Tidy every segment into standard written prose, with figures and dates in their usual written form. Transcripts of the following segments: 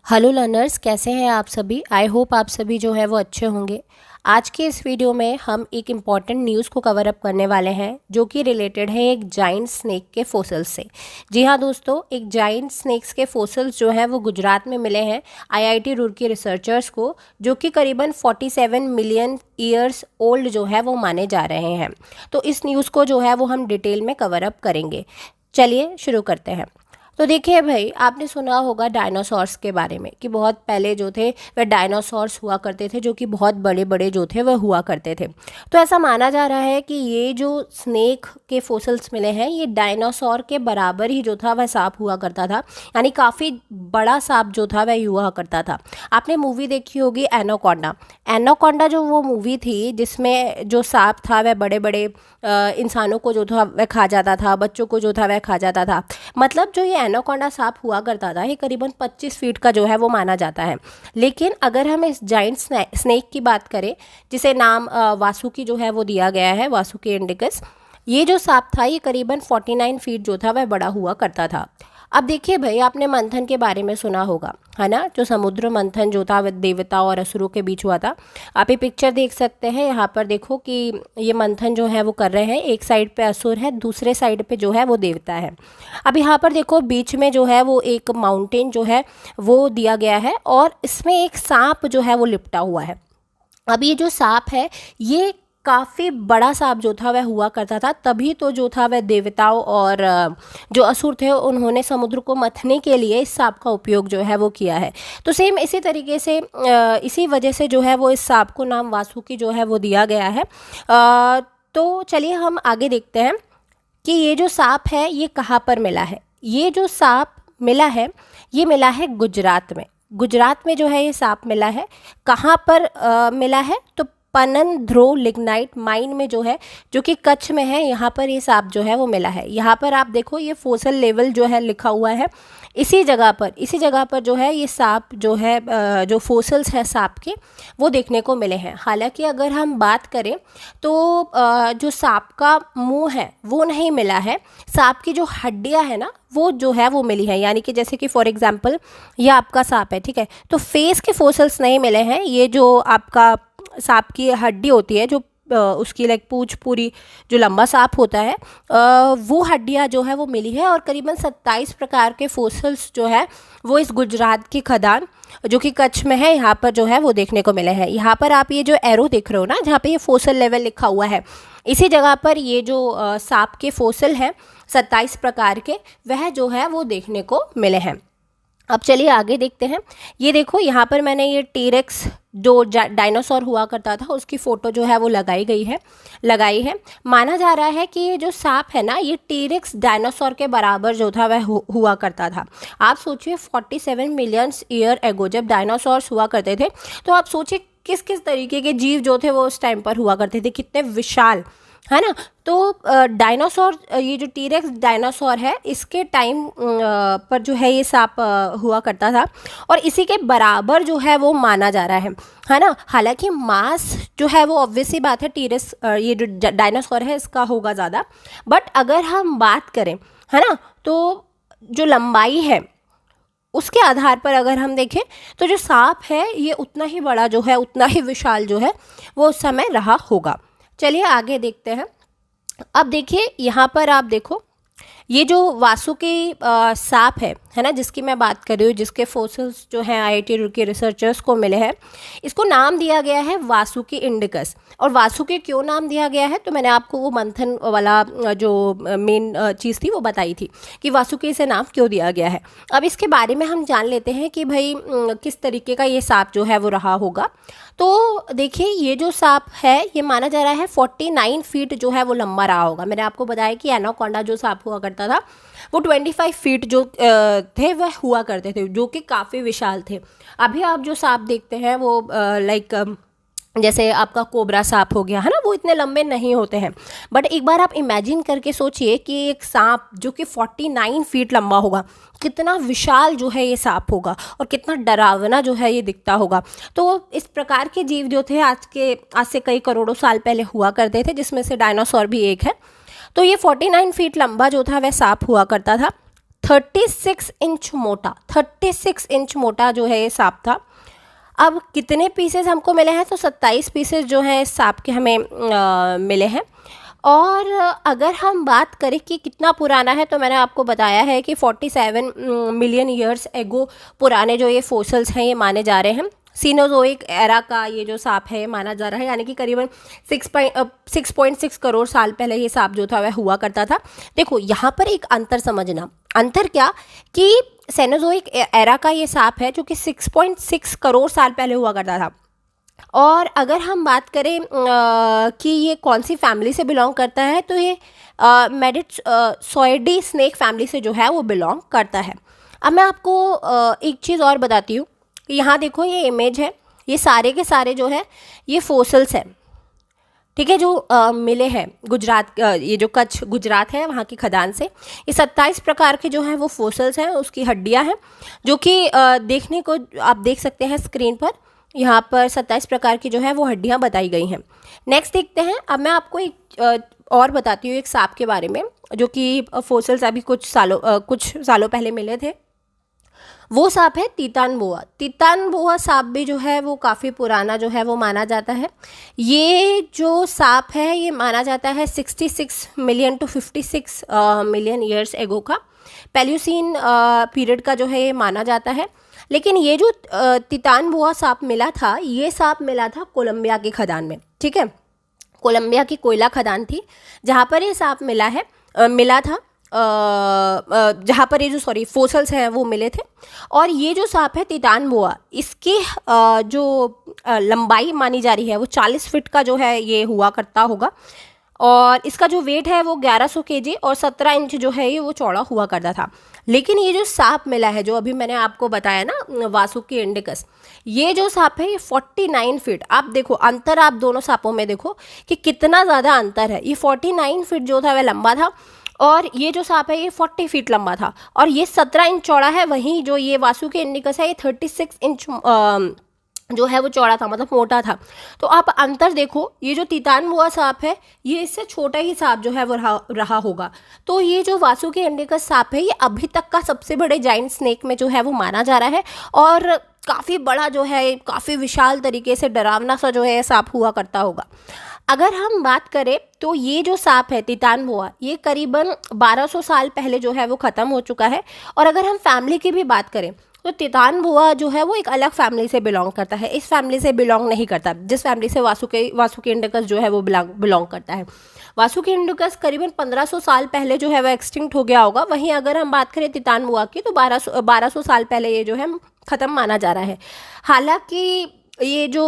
Hello learners, कैसे हैं आप सभी। आई होप आप सभी जो है वो अच्छे होंगे। आज के इस वीडियो में हम एक इम्पॉर्टेंट न्यूज़ को कवर अप करने वाले हैं जो कि रिलेटेड है एक जाइंट स्नेक के फोसिल्स से। जी हाँ दोस्तों, एक जाइंट स्नेक्स के फोसिल्स जो हैं वो गुजरात में मिले हैं आईआईटी रुड़की रिसर्चर्स को, जो कि करीबन 47 मिलियन ईयर्स ओल्ड जो है वो माने जा रहे हैं। तो इस न्यूज़ को जो है वो हम डिटेल में कवर अप करेंगे। चलिए शुरू करते हैं। तो देखिए भाई, आपने सुना होगा डायनासोर्स के बारे में कि बहुत पहले जो थे वह डायनासोर्स हुआ करते थे, जो कि बहुत बड़े बड़े जो थे वह हुआ करते थे। तो ऐसा माना जा रहा है कि ये जो स्नेक के फोसिल्स मिले हैं ये डायनासोर के बराबर ही जो था वह सांप हुआ करता था, यानी काफ़ी बड़ा सांप जो था वह हुआ करता था। आपने मूवी देखी होगी एनाकोंडा। एनाकोंडा जो वो मूवी थी जिसमें जो सांप था वह बड़े बड़े इंसानों को जो था वह खा जाता था, बच्चों को जो था वह खा जाता था। मतलब जो ये एनाकोंडा सांप हुआ करता था ये करीबन 25 फीट का जो है वो माना जाता है। लेकिन अगर हम इस जाइंट स्नेक की बात करें, जिसे नाम वासुकी जो है वो दिया गया है, वासुकी इंडिकस, ये जो सांप था ये करीबन 49 फीट जो था वह बड़ा हुआ करता था। अब देखिए भाई, आपने मंथन के बारे में सुना होगा, है ना, जो समुद्र मंथन जो था वह देवताओं और असुरों के बीच हुआ था। आप ये पिक्चर देख सकते हैं, यहाँ पर देखो कि ये मंथन जो है वो कर रहे हैं। एक साइड पे असुर है, दूसरे साइड पे जो है वो देवता है। अब यहाँ पर देखो बीच में जो है वो एक माउंटेन जो है वो दिया गया है और इसमें एक सांप जो है वो लिपटा हुआ है। अब ये जो सांप है ये काफ़ी बड़ा सांप जो था वह हुआ करता था, तभी तो जो था वह देवताओं और जो असुर थे उन्होंने समुद्र को मथने के लिए इस सांप का उपयोग जो है वो किया है। तो सेम इसी तरीके से इसी वजह से जो है वो इस सांप को नाम वासुकी जो है वो दिया गया है। तो चलिए हम आगे देखते हैं कि ये जो सांप है ये कहाँ पर मिला है। ये जो सांप मिला है ये मिला है गुजरात में। गुजरात में जो है ये सांप मिला है। कहाँ पर मिला है? तो पननध्रो लिग्नाइट माइन में जो है, जो कि कच्छ में है, यहाँ पर ये सांप जो है वो मिला है। यहाँ पर आप देखो ये फोसल लेवल जो है लिखा हुआ है। इसी जगह पर जो है ये सांप जो है जो फोसल्स है सांप के वो देखने को मिले हैं। हालांकि अगर हम बात करें तो जो सांप का मुंह है वो नहीं मिला है, सांप की जो हड्डियां है ना वो जो है वो मिली है। यानी कि जैसे कि फॉर एग्जांपल ये आपका सांप है, ठीक है, तो फेस के फोसल्स नहीं मिले हैं। ये जो आपका सांप की हड्डी होती है, जो उसकी लाइक पूंछ पूरी जो लंबा सांप होता है, वो हड्डियां जो है वो मिली है। और करीबन 27 प्रकार के फोसल्स जो है वो इस गुजरात की खदान जो कि कच्छ में है यहाँ पर जो है वो देखने को मिले हैं। यहाँ पर आप ये जो एरो देख रहे हो ना, जहाँ पे ये फोसल लेवल लिखा हुआ है, इसी जगह पर ये जो सांप के फोसल हैं 27 प्रकार के, वह जो है वो देखने को मिले हैं। अब चलिए आगे देखते हैं। ये देखो यहाँ पर मैंने ये टीरेक्स जो डायनासोर हुआ करता था उसकी फ़ोटो जो है वो लगाई है। माना जा रहा है कि ये जो सांप है ना ये टीरेक्स डायनासोर के बराबर जो था वह हुआ करता था। आप सोचिए 47 मिलियन ईयर एगो जब डायनासोर्स हुआ करते थे, तो आप सोचिए किस किस तरीके के जीव जो थे वो उस टाइम पर हुआ करते थे, कितने विशाल, है ना। तो डायनासोर, ये जो टीरेक्स डायनासोर है इसके टाइम पर जो है ये सांप हुआ करता था और इसी के बराबर जो है वो माना जा रहा है ना। हालांकि मास जो है वो ऑब्वियस सी बात है टीरेक्स ये जो डायनासोर है इसका होगा ज़्यादा, बट अगर हम बात करें, है ना, तो जो लंबाई है उसके आधार पर अगर हम देखें तो जो सांप है ये उतना ही बड़ा जो है, उतना ही विशाल जो है वो उस समय रहा होगा। चलिए आगे देखते हैं। अब देखिए यहाँ पर आप देखो ये जो वासुकी सांप है ना, जिसकी मैं बात कर रही हूँ, जिसके फोसिल्स जो हैं आईआईटी रुड़की रिसर्चर्स को मिले हैं, इसको नाम दिया गया है वासुकी इंडिकस। और वासुकी क्यों नाम दिया गया है, तो मैंने आपको वो मंथन वाला जो मेन चीज़ थी वो बताई थी कि वासुकी से नाम क्यों दिया गया है। अब इसके बारे में हम जान लेते हैं कि भाई किस तरीके का ये सांप जो है वो रहा होगा। तो देखिए ये जो सांप है ये माना जा रहा है 49 फीट जो है वो लंबा रहा होगा। मैंने आपको बताया कि एनाकोंडा जो सांप हुआ करता था वो 25 फीट जो थे वह हुआ करते थे, जो कि काफ़ी विशाल थे। अभी आप जो सांप देखते हैं वो लाइक जैसे आपका कोबरा सांप हो गया, है ना, वो इतने लंबे नहीं होते हैं। बट एक बार आप इमेजिन करके सोचिए कि एक सांप जो कि 49 फीट लंबा होगा, कितना विशाल जो है ये सांप होगा और कितना डरावना जो है ये दिखता होगा। तो इस प्रकार के जीव जो थे आज से कई करोड़ों साल पहले हुआ करते थे, जिसमें से डायनासोर भी एक है। तो ये 49 फीट लंबा जो था वह सांप हुआ करता था। 36 इंच मोटा, 36 इंच मोटा जो है ये सांप था। अब कितने पीसेस हमको मिले हैं, तो 27 पीसेस जो हैं इस सांप के हमें मिले हैं। और अगर हम बात करें कि कितना पुराना है, तो मैंने आपको बताया है कि 47 मिलियन ईयर्स एगो पुराने जो ये फोसल्स हैं ये माने जा रहे हैं। सीनोजोइक एरा का ये जो सांप है माना जा रहा है, यानी कि करीबन 6.6 करोड़ साल पहले ये सांप जो था वह हुआ करता था। देखो यहाँ पर एक अंतर समझना, अंतर क्या कि सेनोजोइक एरा का ये सांप है जो कि 6.6 करोड़ साल पहले हुआ करता था। और अगर हम बात करें कि ये कौन सी फैमिली से बिलोंग करता है, तो ये मेडिटसॉइडी स्नेक फैमिली से जो है वो बिलोंग करता है। अब मैं आपको एक चीज़ और बताती हूँ। यहाँ देखो ये इमेज है, ये सारे के सारे जो है ये फोसल्स हैं, ठीक है, जो मिले हैं गुजरात, ये जो कच्छ गुजरात है वहाँ की खदान से। ये 27 प्रकार के जो हैं वो फोसल्स हैं, उसकी हड्डियाँ हैं, जो कि देखने को आप देख सकते हैं स्क्रीन पर। यहाँ पर 27 प्रकार की जो है वो हड्डियाँ बताई गई हैं। नेक्स्ट देखते हैं। अब मैं आपको एक और बताती हूँ एक सांप के बारे में, जो कि फोसल्स अभी कुछ सालों पहले मिले थे। वो सांप है तीतान बोआ। तीतान बोआ सांप भी जो है वो काफ़ी पुराना जो है वो माना जाता है। ये जो सांप है ये माना जाता है 66 million to 56 million years ago का, पैल्यूसीन पीरियड का जो है ये माना जाता है। लेकिन ये जो तीतान बोआ सांप मिला था, ये सांप मिला था कोलंबिया की खदान में, ठीक है। कोलंबिया की कोयला खदान थी जहाँ पर ये सांप मिला था, जहाँ पर ये जो फोसल्स हैं वो मिले थे। और ये जो सांप है तीतान बोआ, इसकी जो लंबाई मानी जा रही है वो 40 फीट का जो है ये हुआ करता होगा। और इसका जो वेट है वो 1100 केजी और 17 इंच जो है ये वो चौड़ा हुआ करता था। लेकिन ये जो सांप मिला है, जो अभी मैंने आपको बताया ना वासुकी इंडिकस, ये जो सांप है ये 49 फीट, आप देखो अंतर, आप दोनों सांपों में देखो कि कितना ज़्यादा अंतर है। ये 49 फीट जो था वह लंबा था, और ये जो सांप है ये 40 फीट लंबा था, और ये 17 इंच चौड़ा है। वहीं जो ये वासुकी इंडिकस है ये 36 इंच जो है वो चौड़ा था, मतलब मोटा था। तो आप अंतर देखो, ये जो तीतान बोआ सांप है ये इससे छोटा ही सांप जो है वो रहा होगा। तो ये जो वासुकी इंडिकस सांप है ये अभी तक का सबसे बड़े जाइंट स्नेक में जो है वो माना जा रहा है, और काफ़ी बड़ा जो है, काफ़ी विशाल तरीके से डरावना सा जो है सांप हुआ करता होगा। अगर हम बात करें तो ये जो सांप है तीतान बोआ, ये करीबन 1200 साल पहले जो है वो ख़त्म हो चुका है। और अगर हम फैमिली की भी बात करें तो तीतान बोआ जो है वो एक अलग फैमिली से बिलोंग करता है, इस फैमिली से बिलोंग नहीं करता जिस फैमिली से वासुकी इंडिकस जो है वो बिलोंग करता है। वासुकी इंडिकस करीबन 1500 साल पहले जो है वो एक्सटिंक्ट हो गया होगा। वहीं अगर हम बात करें तीतान बोआ की, तो 1200 साल पहले ये जो है ख़त्म माना जा रहा है। हालांकि ये जो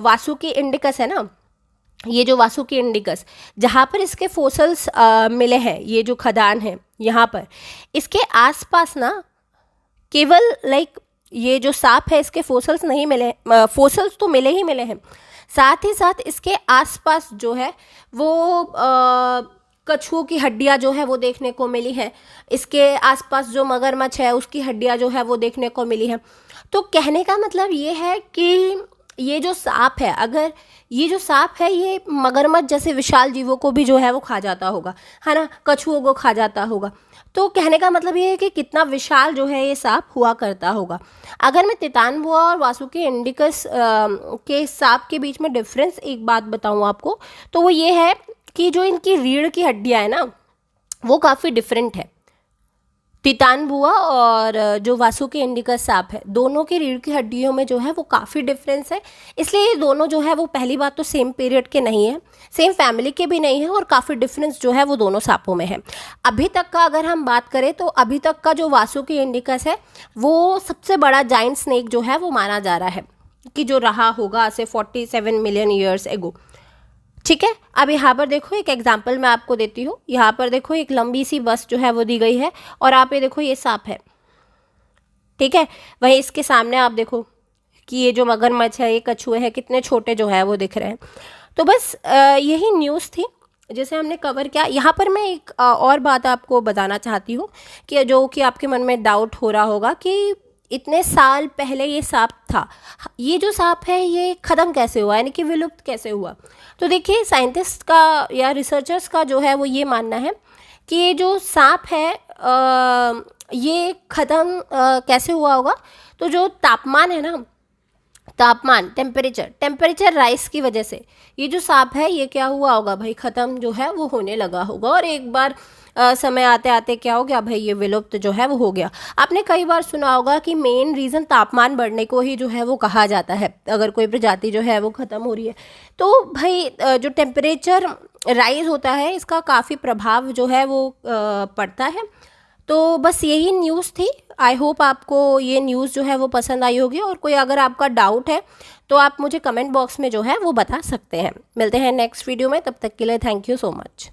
वासुकी इंडिकस है ना, ये जो वासुकी इंडिकस जहाँ पर इसके फोसल्स मिले हैं, ये जो खदान है यहाँ पर, इसके आसपास ना केवल ये जो सांप है इसके फोसल्स नहीं मिले, फोसल्स तो मिले ही मिले हैं, साथ ही साथ इसके आसपास जो है वो कछुओं की हड्डियाँ जो है वो देखने को मिली है। इसके आसपास जो मगरमच्छ है उसकी हड्डियाँ जो है वो देखने को मिली है। तो कहने का मतलब ये है कि ये जो सांप है, अगर ये जो सांप है ये मगरमच्छ जैसे विशाल जीवों को भी जो है वो खा जाता होगा, है ना, कछुओं को खा जाता होगा। तो कहने का मतलब ये है कि कितना विशाल जो है ये सांप हुआ करता होगा। अगर मैं तीतान बोआ और वासुकी इंडिकस के सांप के बीच में डिफरेंस एक बात बताऊँ आपको, तो वो ये है कि जो इनकी रीढ़ की हड्डियाँ है ना वो काफ़ी डिफरेंट है। तीतान बोआ और जो वासुकी इंडिकस सांप है, दोनों की रीढ़ की हड्डियों में जो है वो काफ़ी डिफरेंस है। इसलिए ये दोनों जो है वो पहली बात तो सेम पीरियड के नहीं है, सेम फैमिली के भी नहीं है, और काफ़ी डिफरेंस जो है वो दोनों सांपों में है। अभी तक का अगर हम बात करें तो अभी तक का जो वासुकी इंडिकस है वो सबसे बड़ा जाइंट स्नेक जो है वो माना जा रहा है कि जो रहा होगा से 47 मिलियन ईयर्स एगो, ठीक है। अब यहाँ पर देखो एक एग्जाम्पल मैं आपको देती हूँ। यहाँ पर देखो एक लंबी सी बस जो है वो दी गई है, और आप ये देखो ये सांप है, ठीक है। वहीं इसके सामने आप देखो कि ये जो मगरमच्छ है, ये कछुए हैं, कितने छोटे जो है वो दिख रहे हैं। तो बस यही न्यूज़ थी जिसे हमने कवर किया। यहाँ पर मैं एक और बात आपको बताना चाहती हूँ कि जो कि आपके मन में डाउट हो रहा होगा कि इतने साल पहले ये सांप था, ये जो सांप है ये ख़त्म कैसे हुआ, यानी कि विलुप्त कैसे हुआ। तो देखिए साइंटिस्ट का या रिसर्चर्स का जो है वो ये मानना है कि ये जो सांप है ये ख़त्म कैसे हुआ होगा? तो जो तापमान है ना, तापमान, टेम्परेचर राइज की वजह से ये जो सांप है ये क्या हुआ होगा भाई, ख़त्म जो है वो होने लगा होगा। और एक बार समय आते आते क्या हो गया भाई, ये विलुप्त जो है वो हो गया। आपने कई बार सुना होगा कि मेन रीज़न तापमान बढ़ने को ही जो है वो कहा जाता है अगर कोई प्रजाति जो है वो ख़त्म हो रही है। तो भाई जो टेम्परेचर राइज होता है इसका काफ़ी प्रभाव जो है वो पड़ता है। तो बस यही न्यूज़ थी। आई होप आपको ये न्यूज़ जो है वो पसंद आई होगी, और कोई अगर आपका डाउट है तो आप मुझे कमेंट बॉक्स में जो है वो बता सकते हैं। मिलते हैं नेक्स्ट वीडियो में, तब तक के लिए थैंक यू सो मच।